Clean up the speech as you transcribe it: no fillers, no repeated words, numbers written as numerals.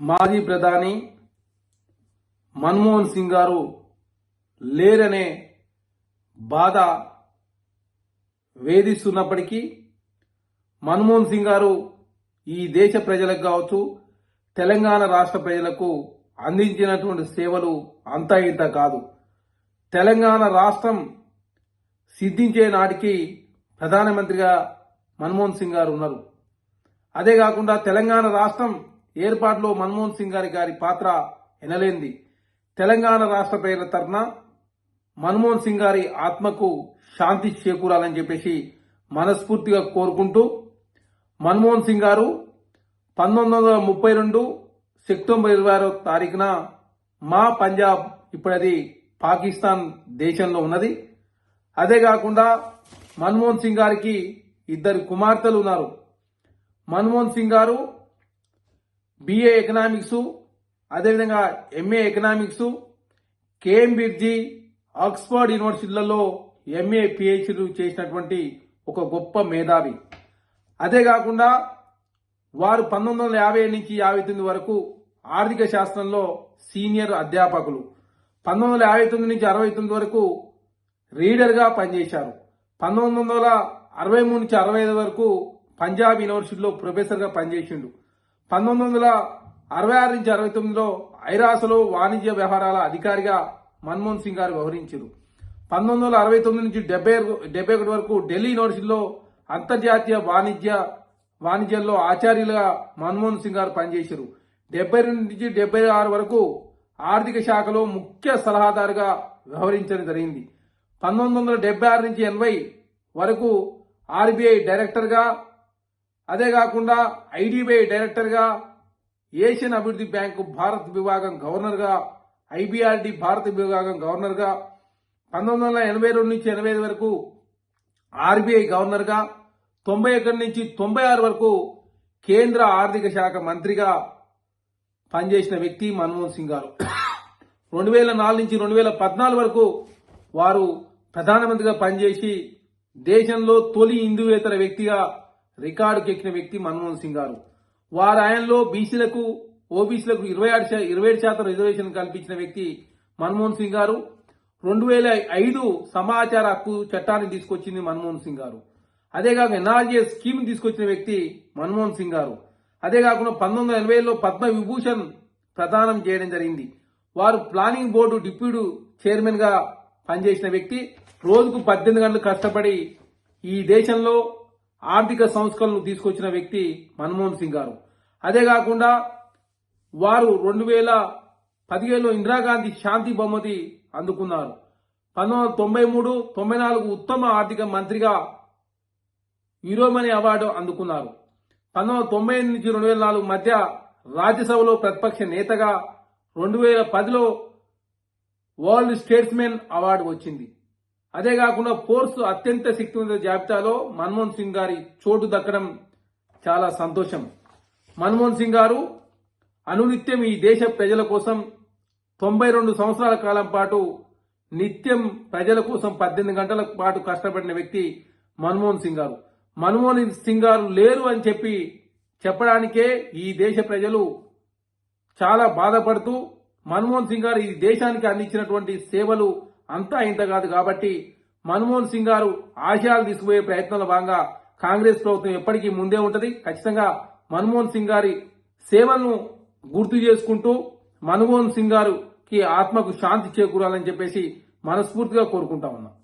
మాజీ ప్రధాని మన్మోహన్ సింగ్ గారు లేరనే బాధ వేధిస్తున్నప్పటికీ మన్మోహన్ సింగ్ గారు ఈ దేశ ప్రజలకు కావచ్చు, తెలంగాణ రాష్ట్ర ప్రజలకు అందించినటువంటి సేవలు అంతా ఇంత కాదు. తెలంగాణ రాష్ట్రం సిద్ధించే నాటికి ప్రధానమంత్రిగా మన్మోహన్ సింగ్ గారు ఉన్నారు. అదే కాకుండా తెలంగాణ రాష్ట్రం ఏర్పాటులో మన్మోహన్ సింగ్ గారి పాత్ర ఎనలేంది. తెలంగాణ రాష్ట్ర ప్రజల తరఫున మన్మోహన్ సింగ్ గారి ఆత్మకు శాంతి చేకూరాలని చెప్పేసి మనస్ఫూర్తిగా కోరుకుంటూ, మన్మోహన్ సింగ్ గారు 1932 సెప్టెంబర్ 26వ తారీఖున మా పంజాబ్, ఇప్పుడు అది పాకిస్తాన్ దేశంలో ఉన్నది. అదే కాకుండా మన్మోహన్ సింగ్ గారికి 2 కుమార్తెలు ఉన్నారు. మన్మోహన్ సింగ్ గారు BA ఎకనామిక్స్, అదేవిధంగా MA ఎకనామిక్స్, కేంబ్రిడ్జి, ఆక్స్ఫర్డ్ యూనివర్సిటీలలో MA PhD చేసినటువంటి ఒక గొప్ప మేధావి. అదే కాకుండా వారు 1950 నుంచి 59 వరకు ఆర్థిక శాస్త్రంలో సీనియర్ అధ్యాపకులు. 1959 నుంచి 69 వరకు రీడర్గా పనిచేశారు. 1963 నుంచి 65 వరకు పంజాబ్ యూనివర్సిటీలో ప్రొఫెసర్గా పనిచేసిండు. 1966 నుంచి 69లో ఐరాసలో వాణిజ్య వ్యవహారాల అధికారిగా మన్మోహన్ సింగ్ గారు వ్యవహరించారు. 1969 నుంచి 71 వరకు ఢిల్లీ యూనివర్సిటీలో అంతర్జాతీయ వాణిజ్యంలో ఆచార్యులుగా మన్మోహన్ సింగ్ గారు పనిచేశారు. 72 నుంచి 76 వరకు ఆర్థిక శాఖలో ముఖ్య సలహాదారుగా వ్యవహరించడం జరిగింది. 1976 నుంచి 80 వరకు RBI డైరెక్టర్గా, అదే కాకుండా IDBI డైరెక్టర్గా, ఏషియన్ అభివృద్ధి బ్యాంకు భారత్ విభాగం గవర్నర్గా, IBRD భారత విభాగం గవర్నర్గా, 1982 నుంచి 85 వరకు RBI గవర్నర్గా, 91 నుంచి 96 వరకు కేంద్ర ఆర్థిక శాఖ మంత్రిగా పనిచేసిన వ్యక్తి మన్మోహన్ సింగ్ గారు. 2004 నుంచి 2014 వరకు వారు ప్రధానమంత్రిగా పనిచేసి దేశంలో తొలి హిందూయేతర వ్యక్తిగా రికార్డుకెక్కిన వ్యక్తి మన్మోహన్ సింగ్ గారు. వారి ఆయనలో బీసీలకు, ఓబీసీలకు 27% రిజర్వేషన్ కల్పించిన వ్యక్తి మన్మోహన్ సింగ్ గారు. 2005 సమాచార హక్కు చట్టాన్ని తీసుకొచ్చింది మన్మోహన్ సింగ్ గారు. అదే కాక NRJ స్కీమ్ తీసుకొచ్చిన వ్యక్తి మన్మోహన్ సింగ్ గారు. అదే కాకుండా 1980లో పద్మ విభూషణ్ ప్రదానం చేయడం జరిగింది. వారు ప్లానింగ్ బోర్డు డిప్యూటీ చైర్మన్ గా పనిచేసిన వ్యక్తి. రోజుకు 18 గంటలు కష్టపడి ఈ దేశంలో ఆర్థిక సంస్కరణలు తీసుకొచ్చిన వ్యక్తి మన్మోహన్ సింగ్ గారు. అదే కాకుండా వారు 2015లో ఇందిరాగాంధీ శాంతి బహుమతి అందుకున్నారు. 1993, 94 ఉత్తమ ఆర్థిక మంత్రిగా యూరోమనీ అవార్డు అందుకున్నారు. 1998 నుంచి 2004 మధ్య రాజ్యసభలో ప్రతిపక్ష నేతగా, 2010లో వరల్డ్ స్టేట్స్మెన్ అవార్డు వచ్చింది. అదే కాకుండా ఫోర్స్ అత్యంత శక్తివంత జాబితాలో మన్మోహన్ సింగ్ గారి చోటు దక్కడం చాలా సంతోషం. మన్మోహన్ సింగ్ గారు అనునిత్యం ఈ దేశ ప్రజల కోసం 92 సంవత్సరాల కాలం పాటు నిత్యం ప్రజల కోసం 18 గంటల పాటు కష్టపడిన వ్యక్తి మన్మోహన్ సింగ్ గారు. మన్మోహన్ సింగ్ గారు లేరు అని చెప్పడానికే ఈ దేశ ప్రజలు చాలా బాధపడుతూ, మన్మోహన్ సింగ్ గారు ఈ దేశానికి అందించినటువంటి సేవలు అంతా ఇంత కాదు కాబట్టి మన్మోహన్ సింగ్ గారు ఆశయాలు తీసుకుపోయే ప్రయత్నంలో భాగంగా కాంగ్రెస్ ప్రభుత్వం ఎప్పటికీ ముందే ఉంటది. ఖచ్చితంగా మన్మోహన్ సింగ్ గారి సేవలను గుర్తు చేసుకుంటూ మన్మోహన్ సింగ్ గారికి ఆత్మకు శాంతి చేకూరాలని చెప్పేసి మనస్ఫూర్తిగా కోరుకుంటా ఉన్నాం.